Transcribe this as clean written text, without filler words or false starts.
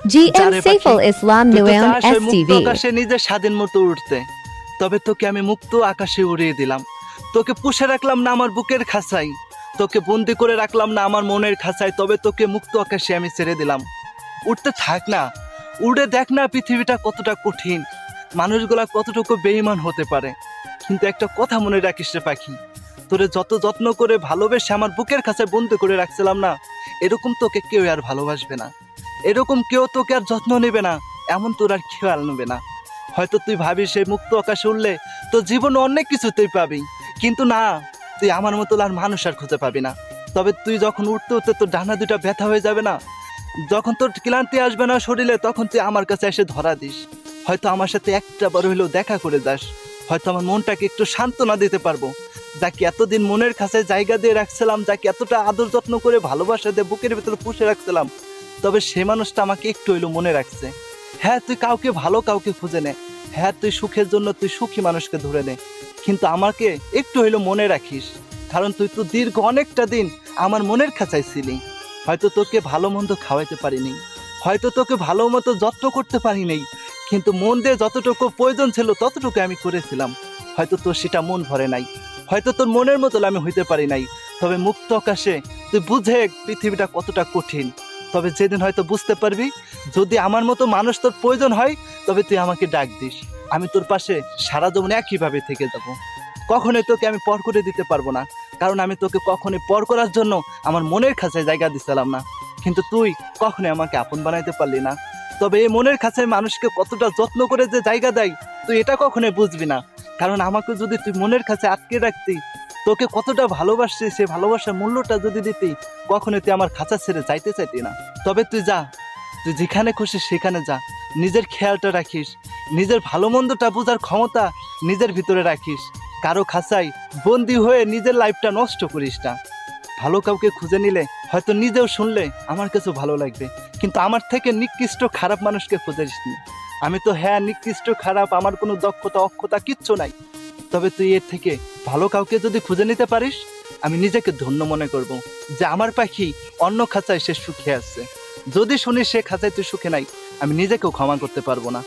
GM Saiful Islam Nuam মুক্ত STV. আকাশে নিজের স্বাধীন মতো উঠতে, তবে তোকে আমি মুক্ত আকাশে উড়িয়ে দিলাম। তোকে পুষে রাখলাম না আমার বুকের খাঁচাই, তোকে বন্দি করে রাখলাম না আমার মনের খাঁচায়, তবে তোকে মুক্ত আকাশে আমি ছেড়ে দিলাম। উঠতে থাক না, উড়ে দেখ না পৃথিবীটা কতটা কঠিন, মানুষগুলা কতটুকু বেঈমান হতে পারে। কিন্তু একটা কথা মনে রাখিস রে পাখি, তোরে যত যত্ন করে ভালোবেসে আমার বুকের কাছে বন্দি করে রাখছিলাম না, এরকম তোকে কেউ আর ভালোবাসবে না, এরকম কেউ তোকে আর যত্ন নেবে না, এমন তোর আর খেয়াল নেবে না। হয়তো তুই ভাবিস সেই মুক্ত আকাশে উঠলে তোর জীবনে অনেক কিছু তুই পাবি, কিন্তু না, তুই আমার মতো আর মানুষ আর খুঁজে পাবি না। তবে তুই যখন উঠতে উঠতে তোর ডানা দুটা ব্যথা হয়ে যাবে না, যখন তোর ক্লান্তি আসবে না শরীরে, তখন তুই আমার কাছে এসে ধরা দিস। হয়তো আমার সাথে একটা বার হইলেও দেখা করে যাস, হয়তো আমার মনটাকে একটু সান্ত্বনা দিতে পারবো। যাকে এতদিন মনের কাছে জায়গা দিয়ে রাখছিলাম, যাকে এতটা আদর যত্ন করে ভালোবাসা দিয়ে বুকের ভিতরে পুষে রাখছিলাম, তবে সে মানুষটা আমাকে একটু হইলেও মনে রাখছে। হ্যাঁ, তুই কাউকে ভালো কাউকে খুঁজে নে, হ্যাঁ তুই সুখের জন্য তুই সুখী মানুষকে ধরে নে, কিন্তু আমাকে একটু হইলেও মনে রাখিস, কারণ তুই তো দীর্ঘ অনেকটা দিন আমার মনের খাঁচায় ছিলি। হয়তো তোকে ভালো মন্দ খাওয়াইতে পারিনি, হয়তো তোকে ভালো মতো যত্ন করতে পারিনি, কিন্তু মন দিয়ে যতটুকু প্রয়োজন ছিল ততটুকু আমি করেছিলাম। হয়তো তোর সেটা মন ভরে নাই, হয়তো তোর মনের মতো আমি হইতে পারি নাই, তবে মুক্ত আকাশে তুই বুঝে পৃথিবীটা কতটা কঠিন। তবে যেদিন হয়তো বুঝতে পারবি, যদি আমার মতো মানুষ তোর প্রয়োজন হয়, তবে তুই আমাকে ডাক দিস, আমি তোর পাশে সারা জীবন একইভাবে থেকে যাব। কখনোই তোকে আমি পর করে দিতে পারবো না, কারণ আমি তোকে কখনোই পর করার জন্য আমার মনের খাঁচায় জায়গা দিছিলাম না, কিন্তু তুই কখনোই আমাকে আপন বানাইতে পারলি না। তবে এই মনের খাঁচায় মানুষকে কতটা যত্ন করে যে জায়গা দেয়, তুই এটা কখনোই বুঝবি না, কারণ আমাকে যদি তুই মনের কাছে আটকে রাখতি, তোকে কতটা ভালোবাসছি সে ভালোবাসার মূল্যটা যদি দিতি, কখনোই তুই আমার খাঁচা ছেড়ে যাইতে চাইতি না। তবে তুই যা, তুই যেখানে খুশি সেখানে যা, নিজের খেয়ালটা রাখিস, নিজের ভালো মন্দটা বোঝার ক্ষমতা নিজের ভিতরে রাখিস, কারো খাঁচায় বন্দি হয়ে নিজের লাইফটা নষ্ট করিস না। ভালো কাউকে খুঁজে নিলে হয়তো নিজেও শুনলে আমার কাছে ভালো লাগবে, কিন্তু আমার থেকে নিকৃষ্ট খারাপ মানুষকে খুঁজিস না। আমি তো হ্যাঁ নিকৃষ্ট খারাপ, আমার কোনো দক্ষতা অক্ষতা কিচ্ছু নাই, তবে তুই এর থেকে ভালো কাউকে যদি খুঁজে নিতে পারিস, আমি নিজেকে ধন্য মনে করব যে আমার পাখি অন্য খাঁচায় সে সুখে আসছে। যদি শুনিস সে খাঁচায় তুই সুখে নাই, আমি নিজেকেও ক্ষমা করতে পারবো না।